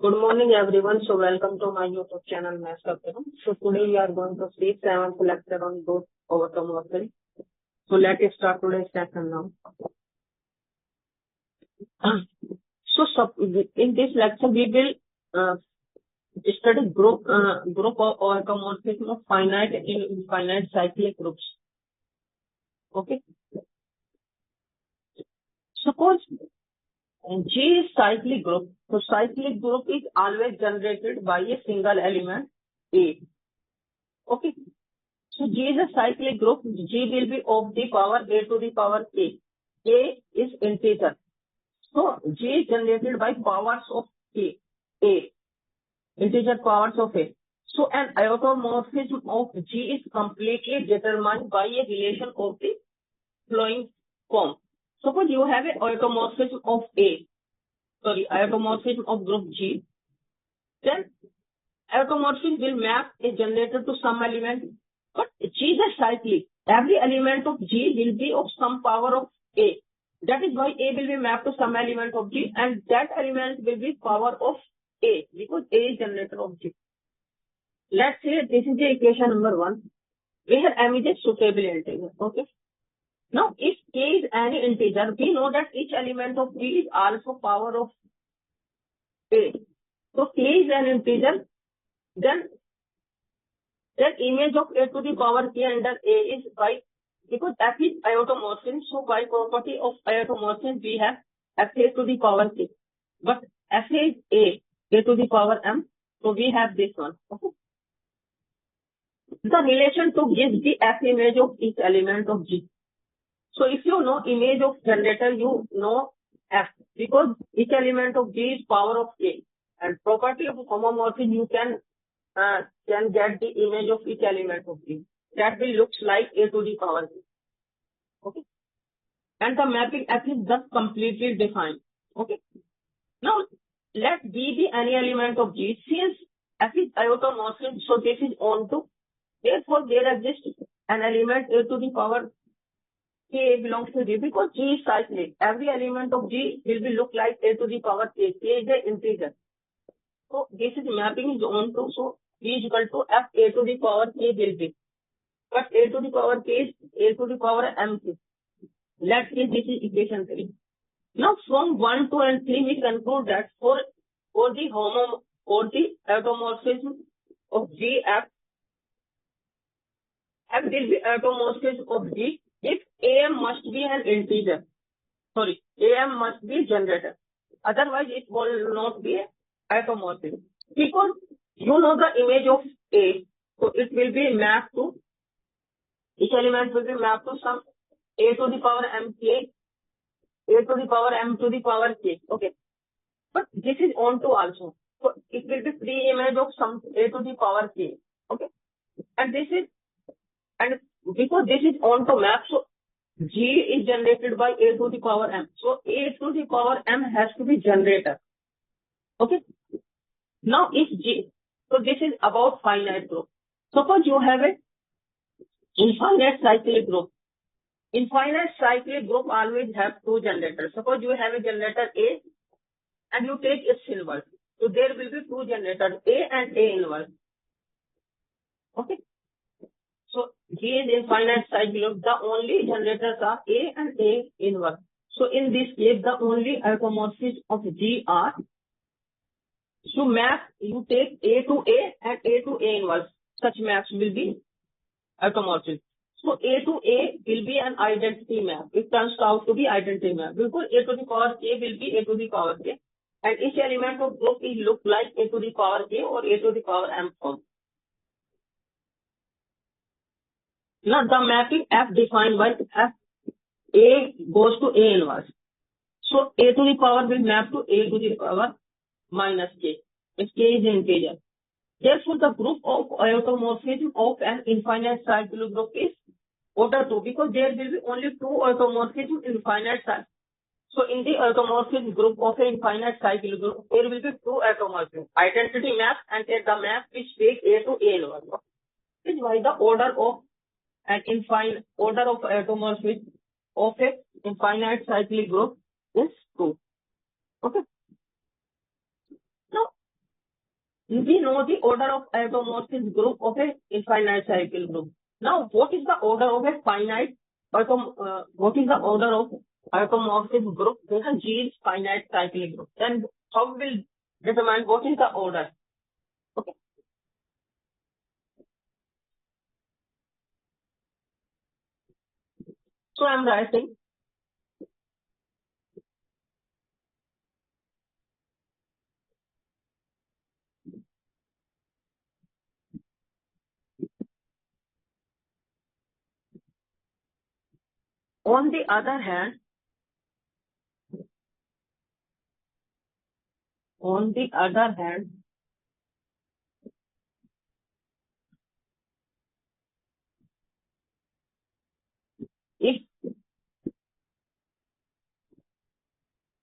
Good morning everyone. So welcome to my YouTube channel Maths Captain. So today we are going to see 7th lecture on group automorphism. So let's start today's session now. In this lecture we will study group of automorphism of finite and infinite cyclic groups. Okay. Suppose G is cyclic group. So cyclic group is always generated by a single element A. Okay. So G is a cyclic group. G will be of the power A to the power K. K is integer. So G is generated by powers of K. A. Integer powers of A. So an automorphism of G is completely determined by a relation of the following form. Suppose you have an automorphism of automorphism of group G. Then automorphism will map a generator to some element. But G is a cyclic. Every element of G will be of some power of A. That is why A will be mapped to some element of G, and that element will be power of A, because A is generator of G. Let's say this is the equation number 1, where M is a suitable integer. Okay. Now, if K is any integer, we know that each element of G is also power of A. So K is an integer, then image of A to the power K under A is by, because F is automorphism, so by property of automorphism we have F A to the power K. But F A is A to the power M, so we have this one. Okay. The relation to give the F image of each element of G. So if you know image of generator, you know F, because each element of G is power of K. And property of homomorphism, you can get the image of each element of G. That will looks like A to the power K. Okay. And the mapping F is thus completely defined. Okay. Now, let B be any element of G. Since F is automorphism, so this is onto. Therefore, there exists an element A to the power K belongs to G, because G is cyclic. Every element of G will be look like A to the power K. K is an integer. So this is mapping is onto. So B is equal to F A to the power K will be. But A to the power K is A to the power M K. Let's see, this is equation 3. Now from 1, 2 and 3 we conclude that for the automorphism of G, F will be automorphism of G if AM must be an integer. AM must be generator. Otherwise it will not be automorphism. Because you know the image of A, so it will be mapped to, each element will be mapped to some A to the power M K, A to the power M to the power K. Okay. But this is onto also. So it will be pre-image of some A to the power K. Okay. And because this is onto map, so G is generated by A to the power M. So A to the power M has to be generator. Okay. Now if G, so this is about finite group. Suppose you have a infinite cyclic group. Infinite cyclic group always have two generators. Suppose you have a generator A and you take its inverse. So there will be two generators, A and A inverse. Okay. So G is infinite cyclic group. The only generators are A and A inverse. So in this case, the only automorphisms of G are, so map, you take A to A and A to A inverse. Such maps will be automorphism. So A to A will be an identity map. It turns out to be identity map, because A to the power K will be A to the power K. And each element of group will look like A to the power K or A to the power M form. Now the mapping F defined by F, A goes to A inverse. So A to the power will map to A to the power minus K, if K is integer. Therefore, the group of automorphism of an infinite cyclic group is order 2, because there will be only two automorphisms in finite cycle. So in the automorphism group of an infinite cyclic group, there will be two automorphisms, identity map and the map which takes A to A inverse. This is why the order of automorphism of a infinite cyclic group is 2. Okay. Now We know the order of automorphism group of a infinite cycle group. Now, what is the order of a finite what is the order of automorphism group in a G's finite cyclic group? Then how we will determine what is the order? Okay. So I am writing on the other hand,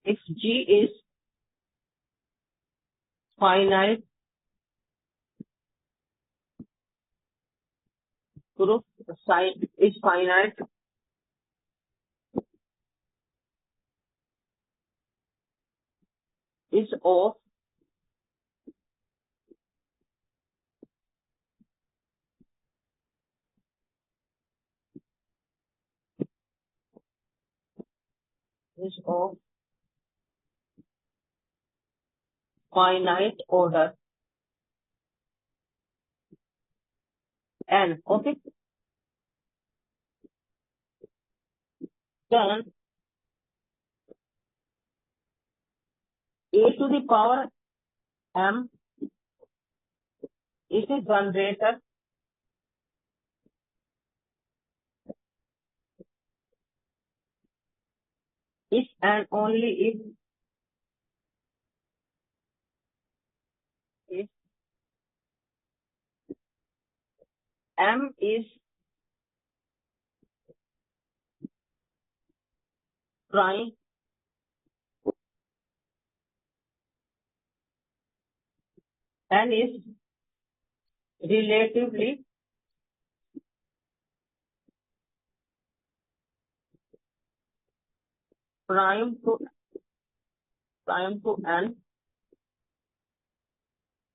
if G is finite group is finite is of finite order n. Okay. Then a to the power m is a generator if and only if m is prime n is relatively prime to n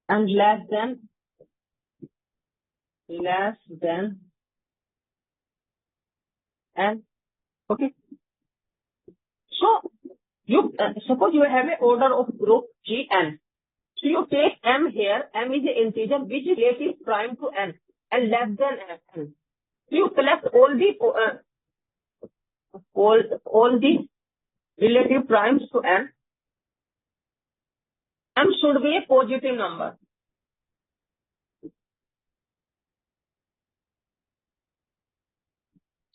and less than n. Okay. So you suppose you have an order of group Gn. So you take m here. M is an integer which is relative prime to n and less than n. So you collect all the relative primes to n. M should be a positive number.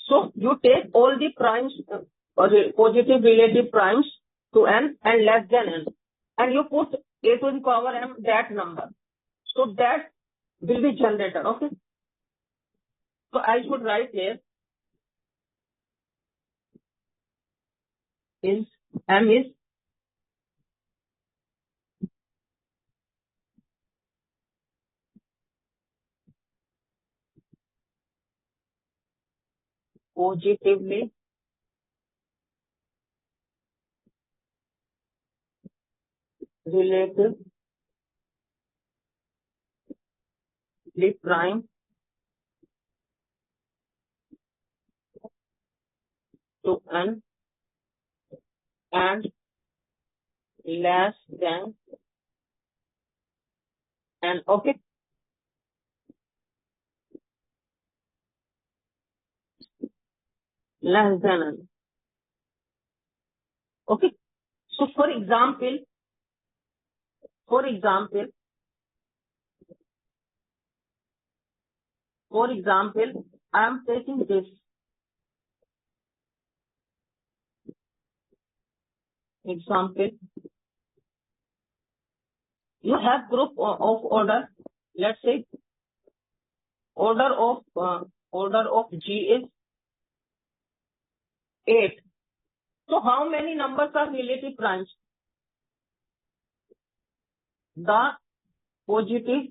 So you take all the primes, positive relative primes to n and less than n, and you put a to the power m that number. So that will be generator. Okay. So I should write here is m is positively relatively prime to n and less than n. Okay. Less than n. Okay. So for example, I am taking this example. You have group of order. Let's say order of G is 8. So how many numbers are relative primes? The positive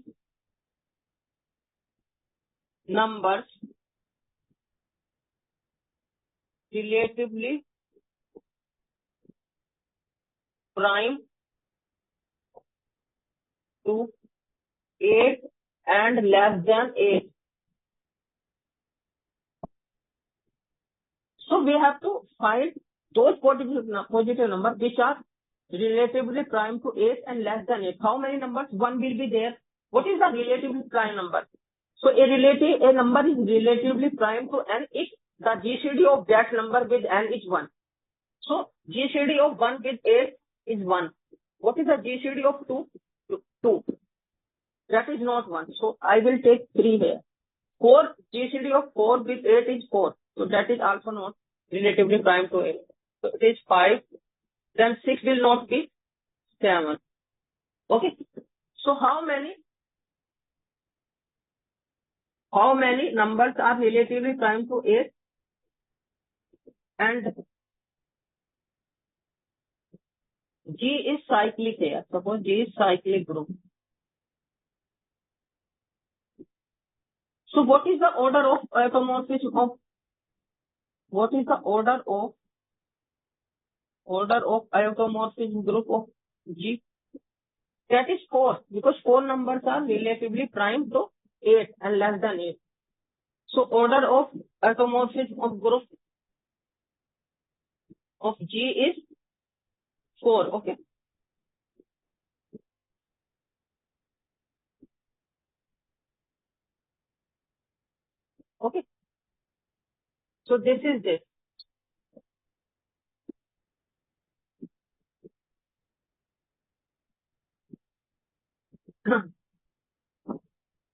numbers relatively prime to 8 and less than 8. So we have to find those positive numbers which are relatively prime to 8 and less than 8. How many numbers? 1 will be there. What is the relatively prime number? So a number is relatively prime to n if the GCD of that number with n is 1. So GCD of 1 with 8 is 1. What is the GCD of 2? 2. That is not 1. So I will take 3 here. 4, GCD of 4 with 8 is 4. So that is also not relatively prime to 8. So it is 5. Then 6 will not be 7. Okay. So how many numbers are relatively prime to 8? And G is cyclic here. Suppose G is cyclic group. So what is the order of automorphism of automorphism group of G? That is 4, because 4 numbers are relatively prime to 8 and less than 8. So order of automorphism of group of G is 4. Okay. Okay. So this is this.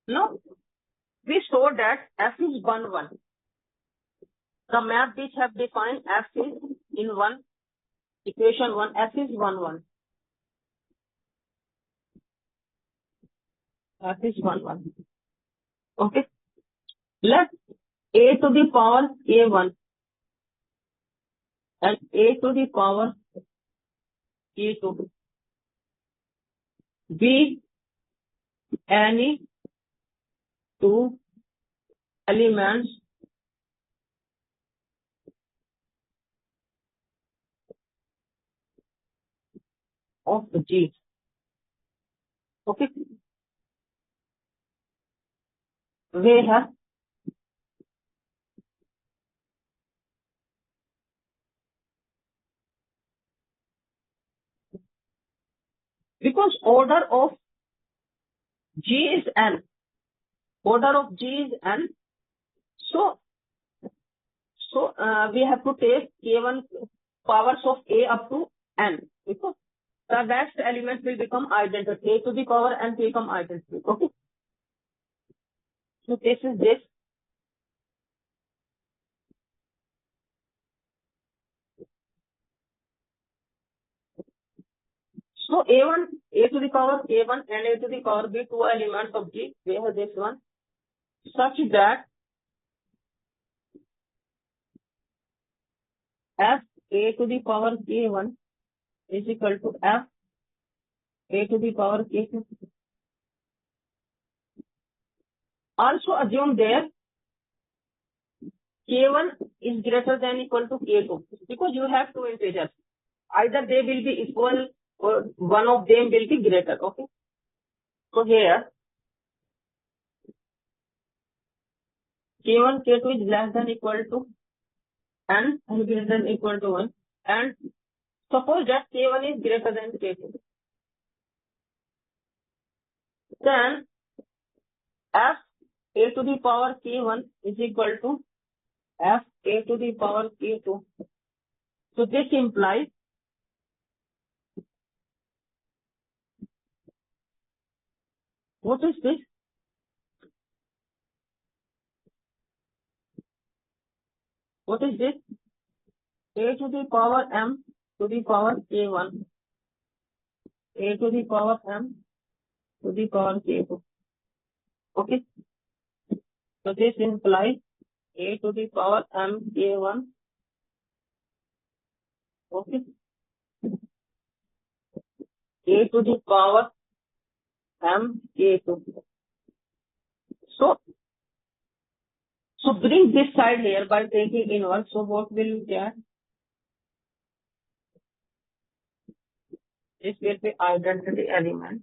Now we saw that F is 1, 1. The map which have defined F is in 1, equation 1, F is 1, 1. F is 1, 1. Okay. Let A to the power A1 and A to the power A2 be any two elements of G. Okay. We have because order of G is n. Order of G is n. So we have to take K1 powers of A up to n. Because the next element will become identity. A to the power n will become identity. Okay. So this is this. So A1, A to the power A1 and A to the power B, 2 elements of G. We have this one. Such that F A to the power K1 is equal to F A to the power K2. Also assume there K1 is greater than equal to K2 because you have two integers. Either they will be equal or one of them will be greater. Okay. So here K1, K2 is less than equal to n and greater than equal to 1. And suppose that K1 is greater than K2. Then F A to the power K1 is equal to F A to the power K2. So this implies what is this? What is this? A to the power m to the power K1. A to the power m to the power K2. Okay. So this implies A to the power m K1. Okay. A to the power m K2. So bring this side here by taking inverse. So what will you get? This will be identity element.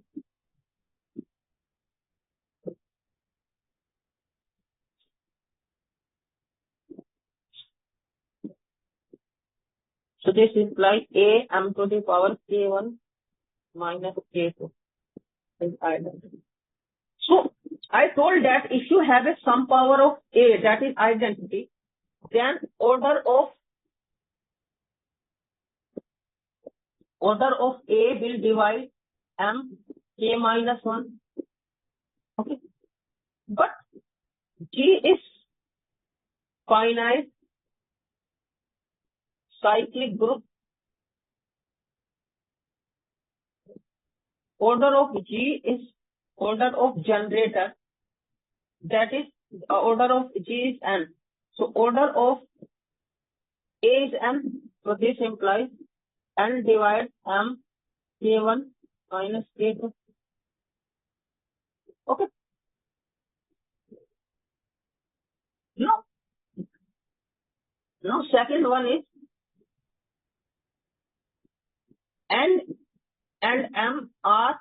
So this implies A m to the power k1 minus k2 is identity. So I told that if you have a sum power of A that is identity, then order of A will divide m k minus 1. Okay. But G is finite cyclic group. Order of G is order of generator. That is order of G is n. So order of A is n. So this implies n divides m k1 minus k2. Okay. Now second one is n and m are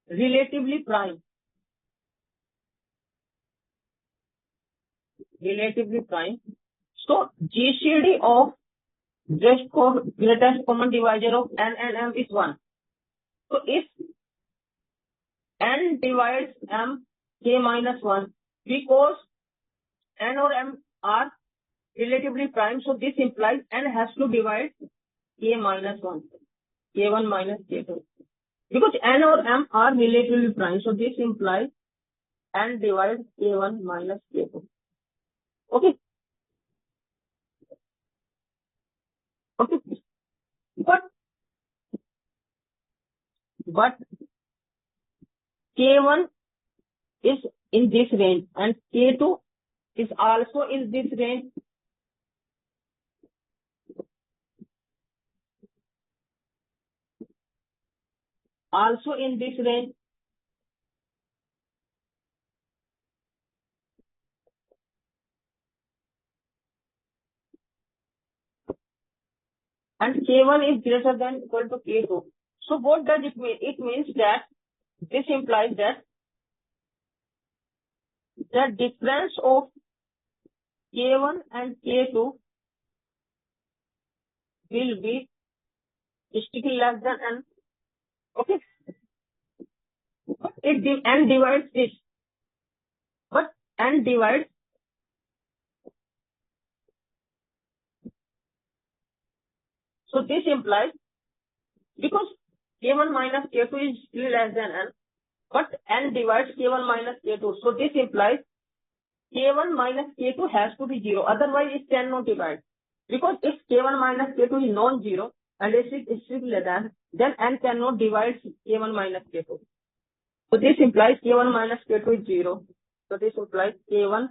relatively prime. So GCD of greatest common divisor of n and m is 1. So if n divides m k minus 1, because n or m are relatively prime, so this implies n has to divide k minus 1, k1 minus k2. Because n or m are relatively prime, so this implies n divides k1 minus k2. Okay. But k1 is in this range and k2 is also in this range. Also in this range. And k1 is greater than equal to k2. So what does it mean? It means that this implies that the difference of k1 and k2 will be strictly less than n. Okay. N divides this. But n divides. So this implies, because k1 minus k2 is still less than n, but n divides k1 minus k2. So this implies k1 minus k2 has to be 0. Otherwise it cannot divide. Because if k1 minus k2 is non-zero and it is strictly less than, then n cannot divide k1 minus k2. So this implies k1 minus k2 is 0. So this implies k1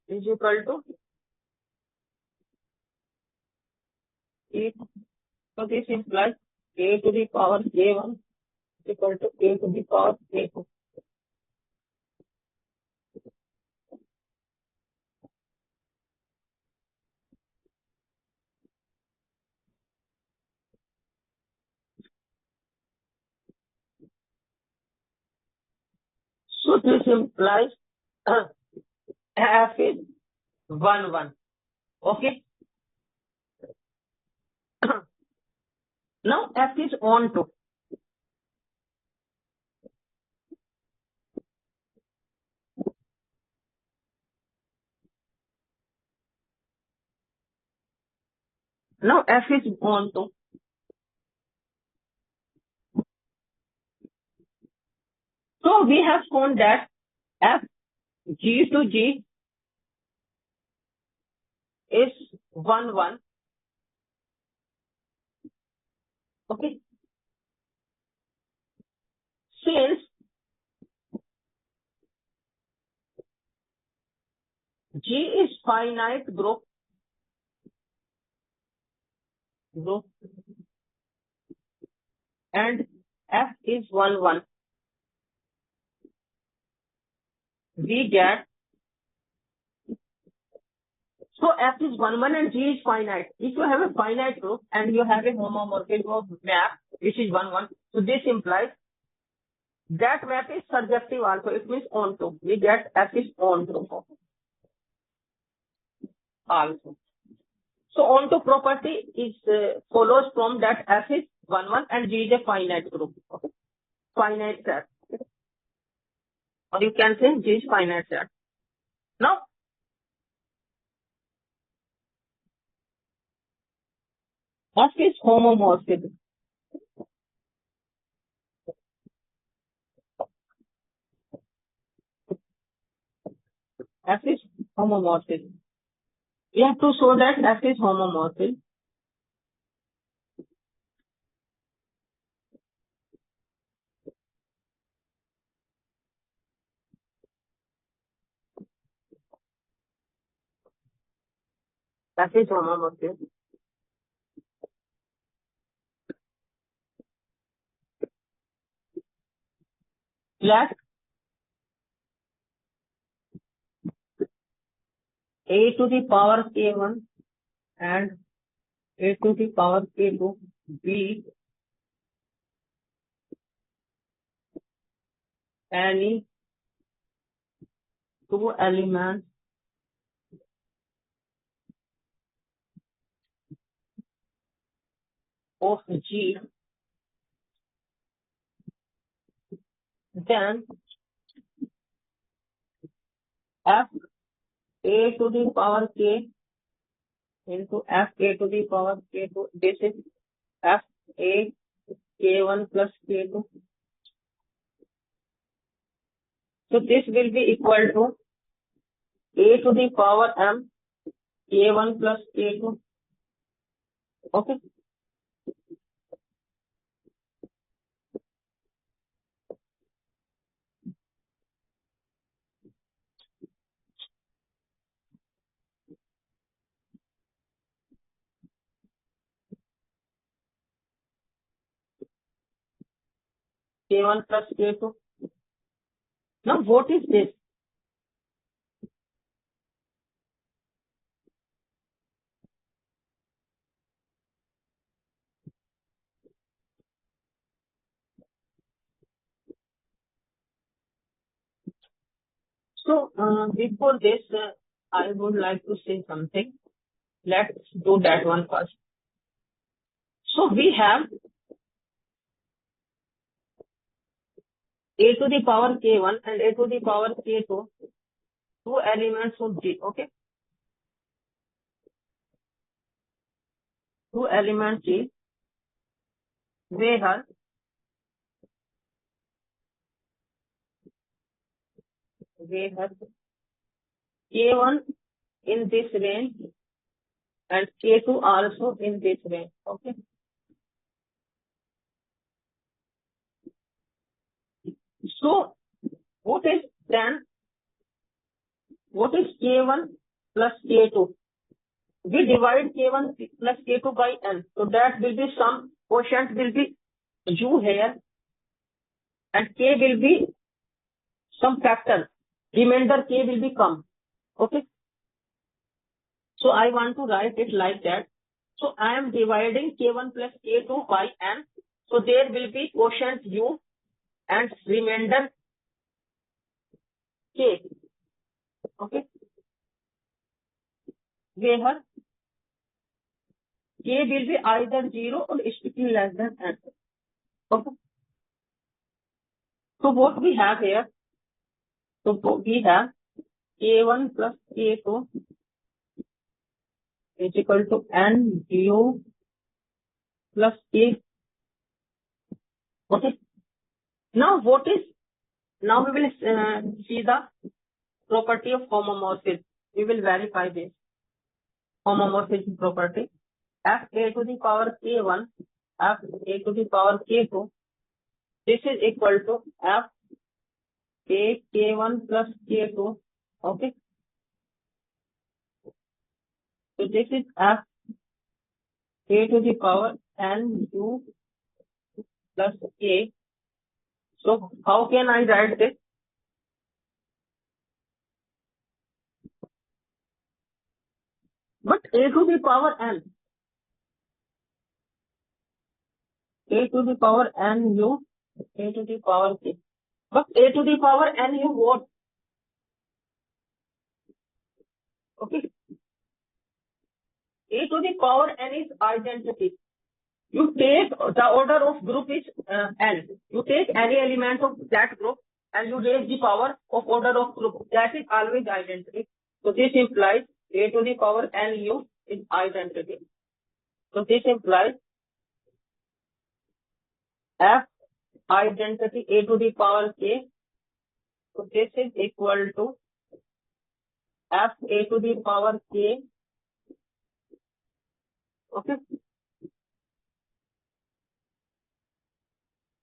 is equal to e. So this implies a to the power k1 is equal to a to the power k2. So this implies f is 1, 1. Okay. Now f is on to. Now f is on to. So we have shown that f g to g is 1, 1. Okay. Since G is finite group and F is 1, 1, we get, so F is 1, 1 and G is finite. If you have a finite group and you have a homomorphism of map which is 1, 1, so this implies That map is surjective also. It means onto. We get F is onto also. So onto property is follows from that F is 1 and G is a finite group. Okay. Finite set. Or you can say G is finite set. Now, F is homomorphism. F is homomorphism. We have to show that F is homomorphism. F is homomorphism. Let a to the power k1 and a to the power k2 be any two elements of G, then F a to the power k into F a to the power k2. This is F a k1 plus k2. So this will be equal to a to the power m k1 plus k2. Okay. K1 plus k2. Now what is this? So before this, I would like to say something. Let's do that one first. So we have a to the power k1 and a to the power k2, two elements of G. Okay. Two elements G where k1 in this range and k2 also in this range. Okay. So what is k1 plus k2? We divide k1 plus k2 by n. So that will be some quotient will be u here and k will be some factor. Remainder k will be come. Okay. So I want to write it like that. So I am dividing k1 plus k2 by n. So there will be quotient u and remainder k. Okay. Where k will be either 0 or strictly less than n. Okay. So what we have here? So we have k1 plus k2 is equal to n u plus k. Okay. Now now we will see the property of homomorphism. We will verify this homomorphism property. F a to the power k1, F a to the power k2. This is equal to F a k1 plus k2. Okay. So this is F a to the power n u plus k. So how can I write this? But a to the power n. A to the power n u, a to the power k. but a to the power n you what? Okay. A to the power n is identity. You take the order of group is n. You take any element of that group and you raise the power of order of group. That is always identity. So this implies a to the power n u is identity. So this implies f identity a to the power k. So this is equal to f a to the power k. Okay.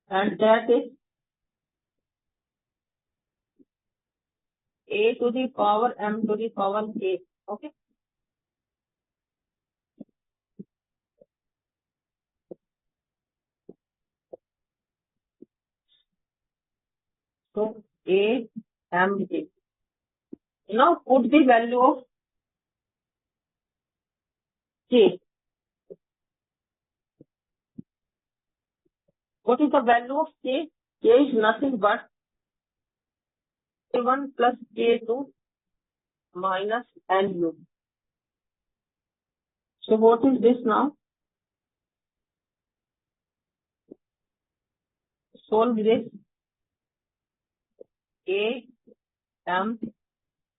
And that is a to the power m to the power k. Okay. So a m k. Now put the value of k. What is the value of k? K is nothing but k1 plus k2 minus nu. So what is this now? Solve this. A m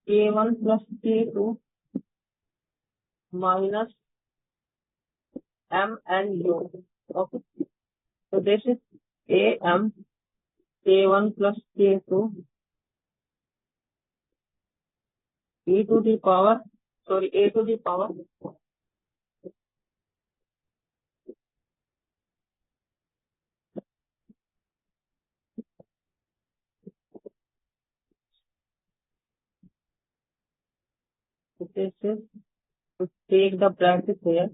k1 plus k2 minus nu. Okay. So this is a m k1 plus k2 a to the power this is to take the bracket here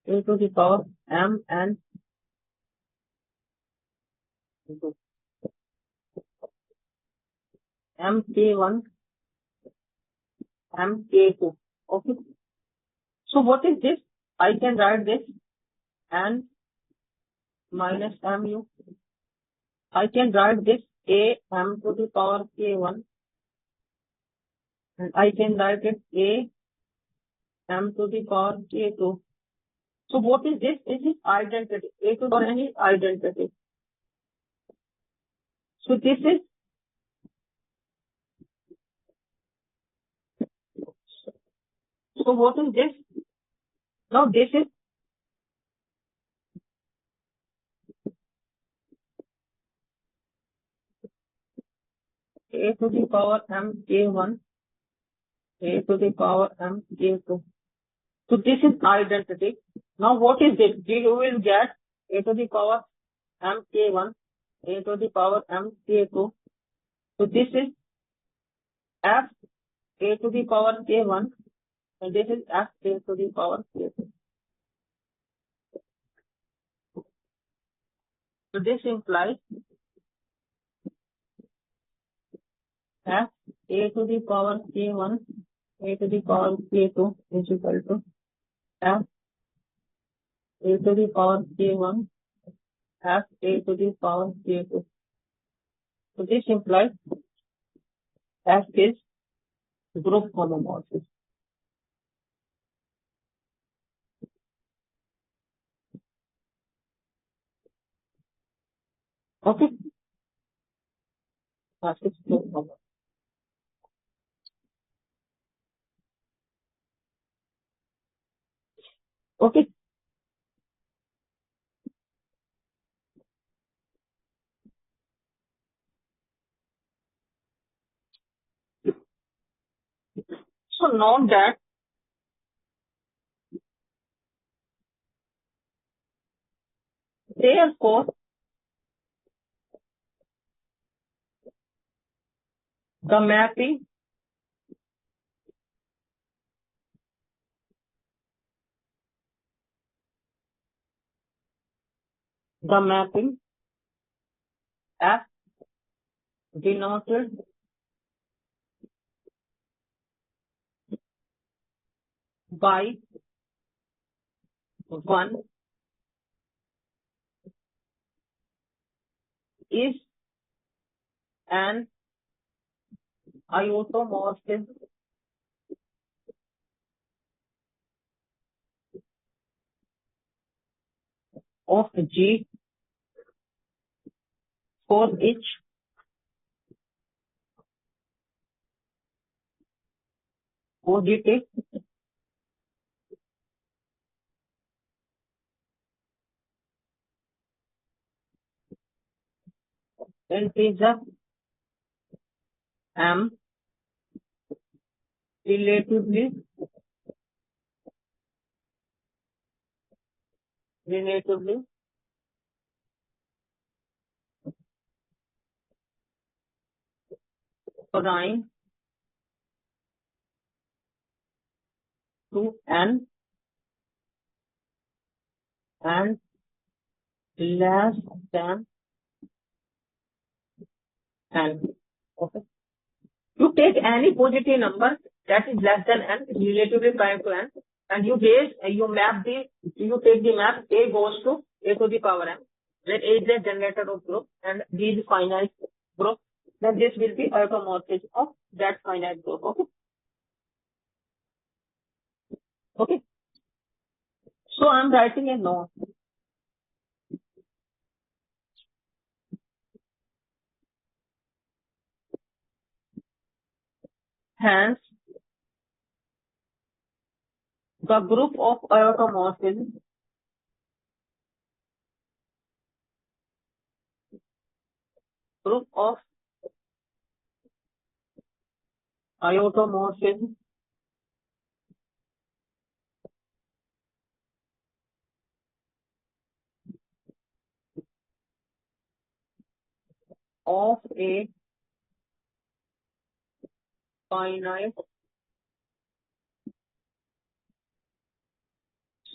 a to the power m and mk1 mk2. Okay. So what is this? I can write this n minus mu. I can write this a m to the power k1 and I can write it a m to the power k2. So what is this? This is identity. A to the power n is identity. So this is what is this? Now this is a to the power m k1 a to the power m k2. So this is identity. Now what is this? You will get a to the power m k1 a to the power m k2. So this is f a to the power k1 and this is f a to the power k2. So this implies f a to the power k1 a to the power k2 is equal to f a to the power k1 f a to the power k2. So this implies f is group homomorphism. Okay. F is group homomorphism. Okay. So note that therefore the mapping F denoted by 1 is an automorphism of G for each positive integer m relatively prime to n and less than n. Okay. You take any positive number that is less than n, relatively prime to n, and you take the map a goes to a to the power n, where a is the generator of group and b is finite group, then this will be automorphism of that finite group. Okay. Okay. So I am writing a note. Hence, the group of automorphism of a finite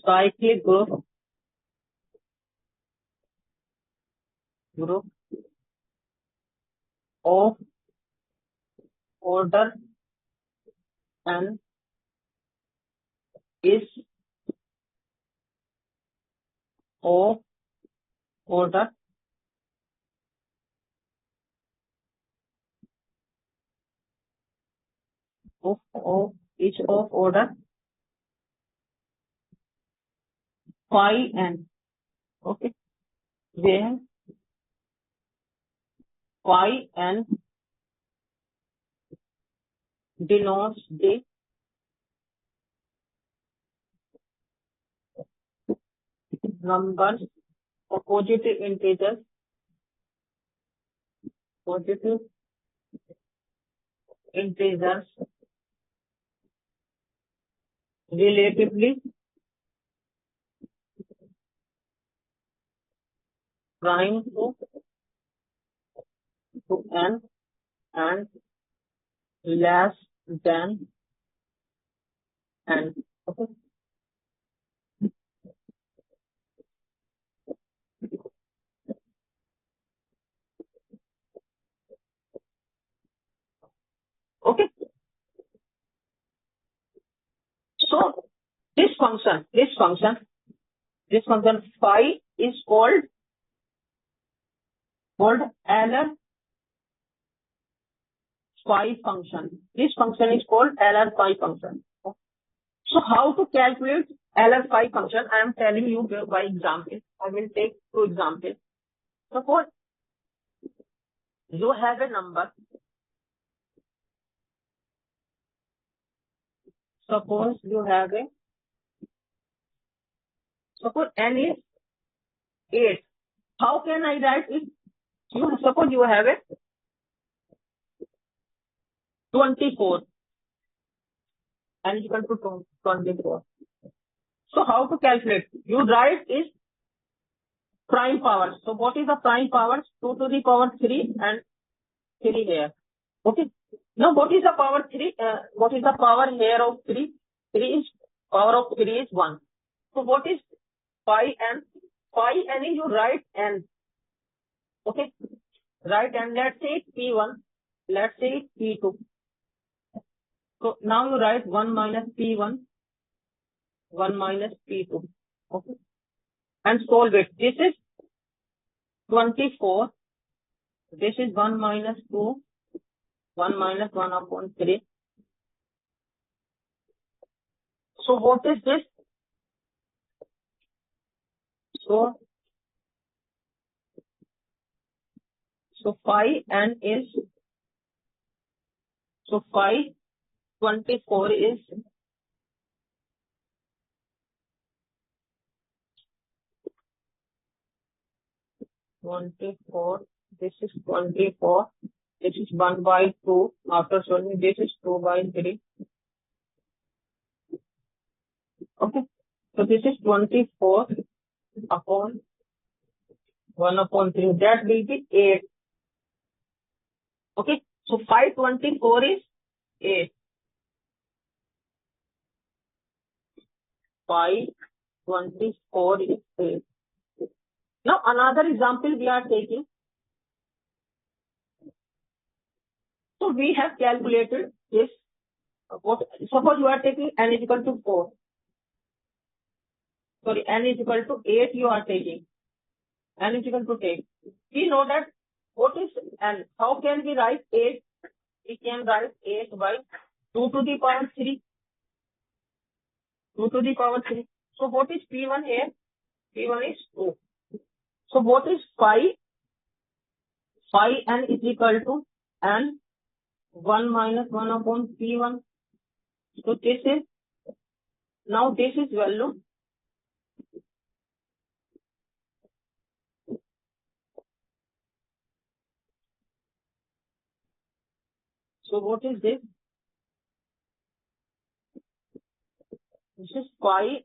cyclic group of order n is of order is of order phi n. Okay, where phi n denotes the numbers of positive integers relatively prime to n and less than n. Okay. Okay. So this function phi is called Euler phi function. This function is called Euler phi function. So how to calculate Euler phi function? I am telling you by example. I will take 2 examples. Suppose you have a number. Suppose n is 8. How can I write it? Suppose you have a 24. N is equal to 24. So how to calculate? You write is prime power. So what is the prime power? 2 to the power 3 and 3 here. Okay. Now what is the power 3? What is the power here of 3? Power of 3 is 1. So what is phi n? Phi n is you write n. Okay. Write n. Let's say P1. Let's say P2. So now you write 1 minus P1, 1 minus P2. Okay. And solve it. This is 24 This is 1 minus 2, 1 minus 1 upon 3. So what is this? So phi n is, so phi 24 is 24. This is 24. This is 1 by 2. After solving, this is 2 by 3. Okay. So this is 24 upon 1 upon 3. That will be 8. Okay. So phi 24 is 8. Phi 24 is 8. Now another example we are taking. So we have calculated this. Suppose you are taking n is equal to 4. Sorry, n is equal to 8 you are taking. N is equal to 8. We know that what is n? How can we write 8? We can write 8 by 2 to the power 3. 2 to the power 3. So what is P1 here? P1 is 2. So what is phi? Phi n is equal to n 1 minus 1 upon P1. So this is, now this is value. So what is this? This is phi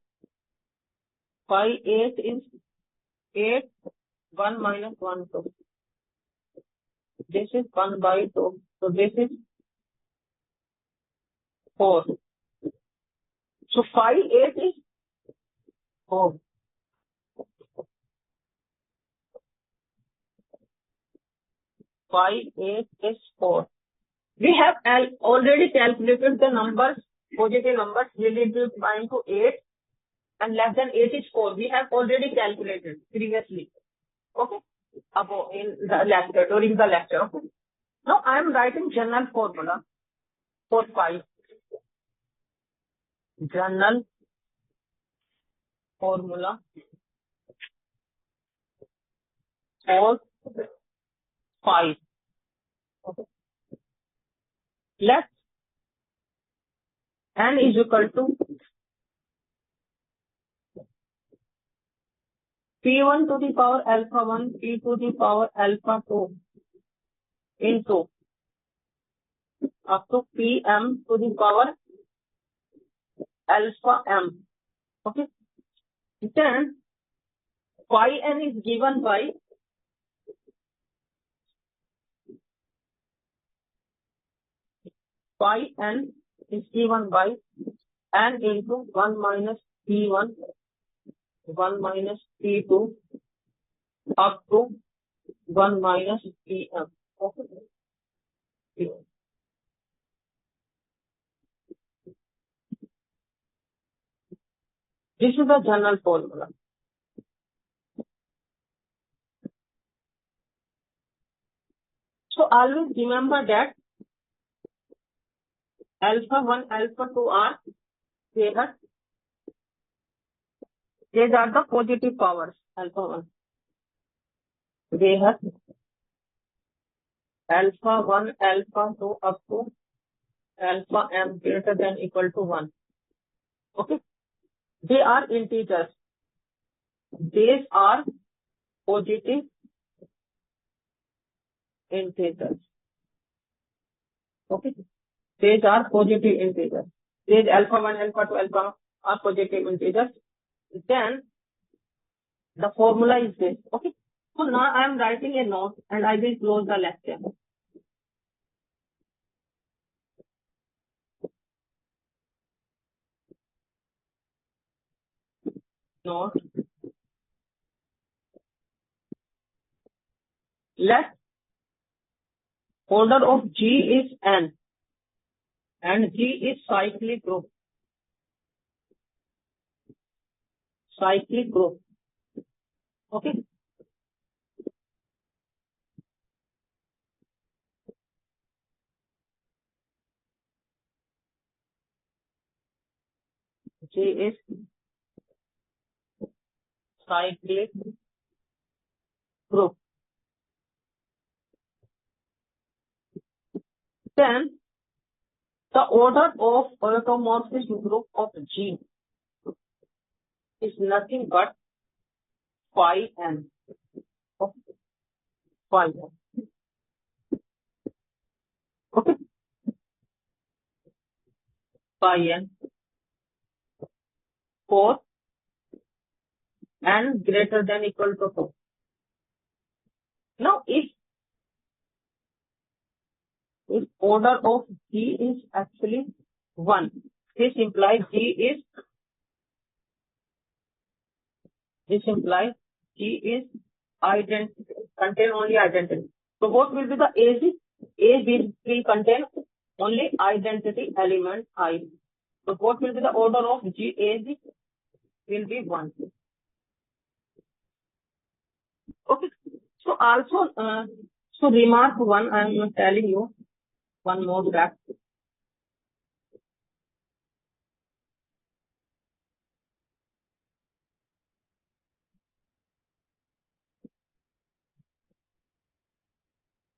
8 is 8, 1 minus 1, 2. This is 1 by 2. So this is 4. So phi 8 is 4. Phi 8 is 4. We have already calculated the numbers, positive numbers relative to 8 and less than 8 is 4. We have already calculated previously. Okay. Above in the lecture, during the lecture. Okay. Now I am writing general formula for phi. General formula for phi. Okay. Let n is equal to P1 to the power alpha 1, P to the power alpha 2 into up to Pm to the power alpha m. Okay. Then phi n is given by n into 1 minus P1, 1 minus P2 up to 1 minus Pm. Okay. This is the general formula. So always remember that alpha 1, alpha 2 are these are the positive powers. Alpha 1. They have alpha 1, alpha 2 up to alpha m greater than equal to 1. Okay. They are integers. These are positive integers. Okay. These are positive integers. These alpha 1, alpha 2, alpha are positive integers. Then the formula is this. Okay. So now I am writing a note and I will close the lecture. Note. Let order of G is n and G is cyclic group. Cyclic group. Okay. G is cyclic group. Then the order of automorphism group of G is nothing but phi n of phi n. Okay, phi n for n greater than equal to 2. Now, if order of G is actually 1, this implies G is identity, contain only identity. So what will be the AG? AG will contain only identity element I. So what will be the order of G AG? Will be 1. Okay. So also, so remark 1, I am telling you one more fact.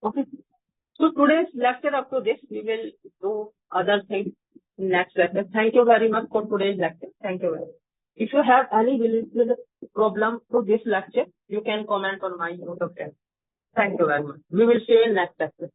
Okay. So today's lecture up to this, we will do other things in next lecture. Thank you very much for today's lecture. Thank you very much. If you have any related problem to this lecture, you can comment on my YouTube channel. Thank you very much. We will see you in next lecture.